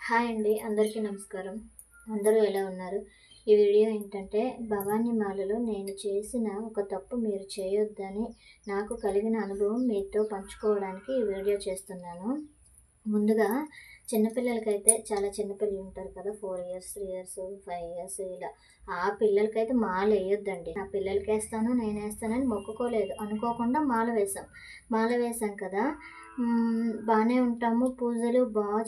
Hi అండి. అందరికీ నమస్కారం. అందరూ ఎలా ఉన్నారు? ఈ వీడియో ఏంటంటే, భవానీ మాలలో నేను చేసిన ఒక తప్పు మీరు చేయొద్దని నాకు కలిగిన అనుభవం మీతో పంచుకోవడానికి ఈ వీడియో చేస్తున్నాను. ముందుగా చిన్నపిల్లలకైతే చాలా చిన్నపిల్లలు ఉంటారు కదా! 4 ఇయర్స్, 3 ఇయర్స్, 5 ఇయర్స్ ఇలా. ఆ పిల్లలకైతే మాలేయొద్దండి. నా పిల్లలకేస్తాను, నేనేస్తానని మొక్కుకోలేదు. అనుకోకుండా మాల వేశాం. మాల వేశాం కదా! బానే ఉంటాము. పూజలు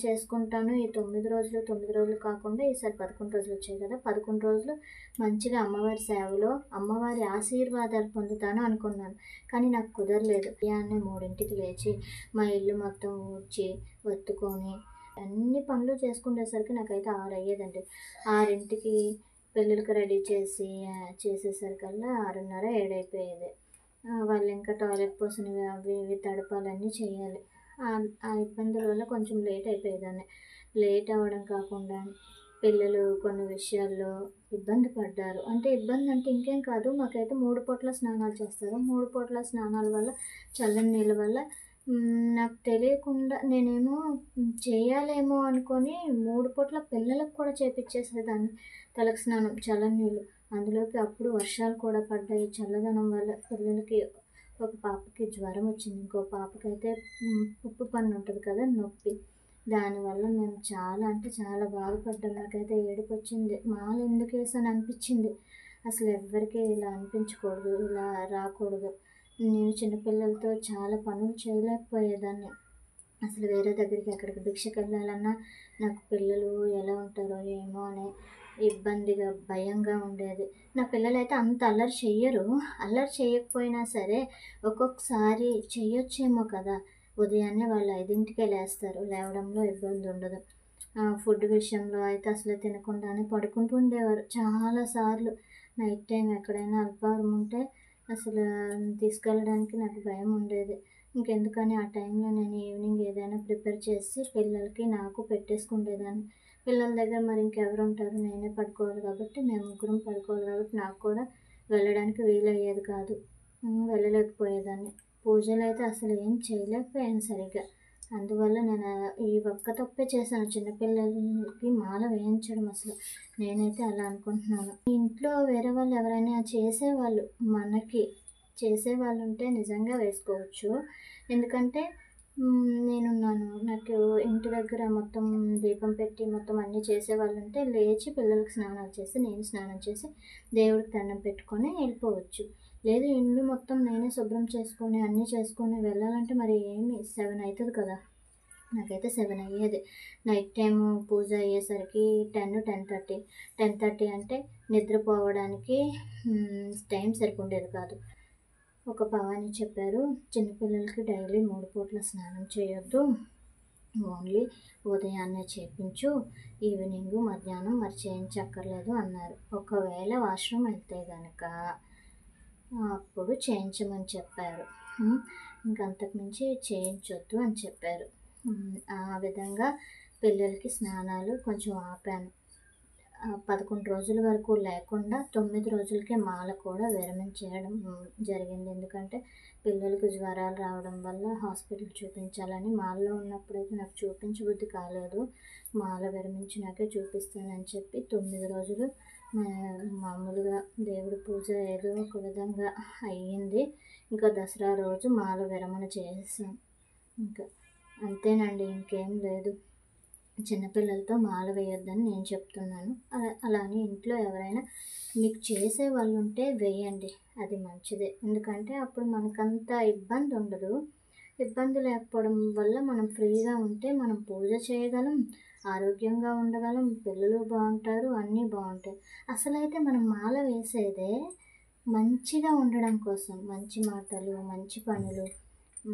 చేసుకుంటాను. ఈ 9 రోజులు, 9 రోజులు కాకుండా ఈసారి 11 రోజులు వచ్చాయి కదా! 11 రోజులు మంచిగా అమ్మవారి సేవలో, అమ్మవారి ఆశీర్వాదాలు పొందుతాను అనుకున్నాను. కానీ నాకు కుదరలేదు. ఉదయాన్నే 3కి లేచి మా ఇల్లు మొత్తం ఊడ్చి, ఒత్తుకొని అన్ని పనులు చేసుకునేసరికి నాకైతే 6 అయ్యేదండి. 6కి పిల్లలకి రెడీ చేసేసరికల్లా 6:30, 7 అయిపోయేది. వాళ్ళు ఇంకా టాయిలెట్ పోసినవి అవి ఇవి తడపాలన్నీ చేయాలి. ఆ ఇబ్బందుల వల్ల కొంచెం లేట్ అయిపోయేదాన్ని. లేట్ అవ్వడం కాకుండా పిల్లలు కొన్ని విషయాల్లో ఇబ్బంది పడ్డారు. అంటే ఇబ్బంది అంటే ఇంకేం కాదు, మాకైతే 3 పూటల స్నానాలు చేస్తారు. 3 పూటల స్నానాల వల్ల చల్లని నీళ్ళ వల్ల నాకు తెలియకుండా నేనేమో చేయాలేమో అనుకోని 3 పూటల పిల్లలకు కూడా చేపిచ్చేసేదాన్ని తలకి స్నానం, చల్లని నీళ్ళు. అందులోకి అప్పుడు వర్షాలు కూడా పడ్డాయి. చల్లదనం వల్ల పిల్లలకి ఒక పాపకి జ్వరం వచ్చింది. ఇంకో పాపకైతే ఉప్పు పన్ను ఉంటుంది కదా, నొప్పి. దానివల్ల మేము చాలా అంటే చాలా బాధపడ్డాం. నాకైతే ఏడుపొచ్చింది. మాల ఎందుకేసాను అనిపించింది. అసలు ఎవ్వరికీ ఇలా అనిపించకూడదు, ఇలా రాకూడదు. నేను చిన్నపిల్లలతో చాలా పనులు చేయలేకపోయేదాన్ని. అసలు వేరే దగ్గరికి ఎక్కడికి భిక్షకెళ్ళాలన్నా నాకు పిల్లలు ఎలా ఉంటారో ఏమో అని ఇబ్బందిగా, భయంగా ఉండేది. నా పిల్లలైతే అంత అల్లరి చెయ్యరు. అల్లరి చేయకపోయినా సరే ఒక్కొక్కసారి చెయ్యొచ్చేమో కదా! ఉదయాన్నే వాళ్ళు 5కే లేస్తారు. లేవడంలో ఇబ్బంది ఉండదు. ఫుడ్ విషయంలో అయితే అసలు తినకుండానే పడుకుంటూ ఉండేవారు. చాలా సార్లు నైట్ టైం ఎక్కడైనా అల్పాహారం ఉంటే అసలు తీసుకెళ్ళడానికి నాకు భయం ఉండేది. ఇంకెందుకని ఆ టైంలో నేను ఈవినింగ్ ఏదైనా ప్రిపేర్ చేసి పిల్లలకి, నాకు పెట్టేసుకుండేదాన్ని. పిల్లల దగ్గర మరి ఇంకెవరు ఉంటారు? నేనే పడుకోవాలి కాబట్టి, మేము ముగ్గురం పడుకోవాలి కాబట్టి నాకు కూడా వెళ్ళడానికి వీలయ్యేది కాదు. వెళ్ళలేకపోయేదాన్ని. పూజలైతే అసలు ఏం చేయలేకపోయాను సరిగ్గా. అందువల్ల నేను ఈ ఒక్క తప్పే చేశాను. చిన్నపిల్లలకి మాల వేయించడం అసలు. నేనైతే అలా అనుకుంటున్నాను. ఇంట్లో వేరే వాళ్ళు ఎవరైనా చేసేవాళ్ళు ఉంటే నిజంగా వేసుకోవచ్చు. ఎందుకంటే నేనున్నాను. నాకు ఇంటి దగ్గర మొత్తం దీపం పెట్టి మొత్తం అన్నీ చేసేవాళ్ళుంటే లేచి పిల్లలకి స్నానాలు చేసి, నేను స్నానం చేసి, దేవుడికి దండం పెట్టుకొని వెళ్ళిపోవచ్చు. లేదు ఇల్లు మొత్తం నేనే శుభ్రం చేసుకొని, అన్నీ చేసుకొని వెళ్ళాలంటే మరి 7 అవుతుంది కదా! నాకైతే 7 అయ్యేది. నైట్ టైము పూజ అయ్యేసరికి 10, 10:30. 10:30 అంటే నిద్రపోవడానికి టైం సరిపోయేది కాదు. ఒక భవాని చెప్పారు, చిన్నపిల్లలకి డైలీ 3 పూటల స్నానం చేయొద్దు. ఓన్లీ ఉదయాన్నే చేయించు. ఈవినింగు, మధ్యాహ్నం మరి చేయించక్కర్లేదు అన్నారు. ఒకవేళ వాష్రూమ్ వెళ్తే గనక అప్పుడు చేయించమని చెప్పారు. ఇంకంతకుమించి చేయించొద్దు అని చెప్పారు. ఆ విధంగా పిల్లలకి స్నానాలు కొంచెం ఆపాను. 11 రోజుల వరకు లేకుండా 9 రోజులకే మాల కూడా విరమించేయడం జరిగింది. ఎందుకంటే పిల్లలకు జ్వరాలు రావడం వల్ల హాస్పిటల్‌కి చూపించాలని. మాలలో ఉన్నప్పుడైతే నాకు చూపించబుద్ధి కాలేదు. మాల విరమించినాకే చూపిస్తానని చెప్పి 9 రోజులు మామూలుగా దేవుడి పూజ ఏదో ఒక విధంగా అయ్యింది. ఇంకా దసరా రోజు మాల విరమణ చేసేసాం. ఇంకా అంతేనండి, ఇంకేం లేదు. చిన్నపిల్లలతో మాల వేయొద్దని నేను చెప్తున్నాను. అలానే ఇంట్లో ఎవరైనా మీకు చేసే వాళ్ళు ఉంటే వేయండి, అది మంచిదే. ఎందుకంటే అప్పుడు మనకంత ఇబ్బంది ఉండదు. ఇబ్బంది లేకపోవడం వల్ల మనం ఫ్రీగా ఉంటే మనం పూజ చేయగలం, ఆరోగ్యంగా ఉండగలం, పిల్లలు బాగుంటారు, అన్నీ బాగుంటాయి. అసలైతే మనం మాల వేసేదే మంచిగా ఉండడం కోసం. మంచి మాటలు, మంచి పనులు,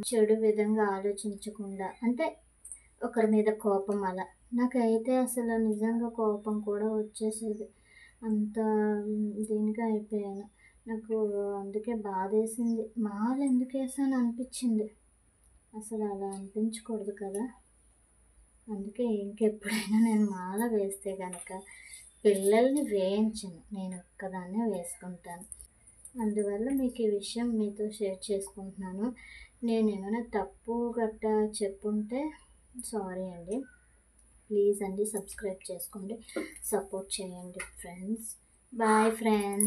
చెడు విధంగా ఆలోచించకుండా. అంటే ఒకరి మీద కోపం అలా. నాకైతే అసలు నిజంగా కోపం కూడా వచ్చేసేది. అంత దీనిగా అయిపోయాను. నాకు అందుకే బాధేసింది. మాల ఎందుకేసాను అనిపించింది. అసలు అలా అనిపించకూడదు కదా! అందుకే ఇంకెప్పుడైనా నేను మాల వేస్తే గనక పిల్లల్ని వేయించను. నేను ఒక్కదాన్నే వేసుకుంటాను. అందువల్ల మీకు ఈ విషయం మీతో షేర్ చేసుకుంటున్నాను. నేనేమైనా తప్పు గట్టా చెప్పుంటే సారీ అండి. ప్లీజ్ అండి సబ్స్క్రైబ్ చేసుకోండి, సపోర్ట్ చేయండి ఫ్రెండ్స్. Bye friends.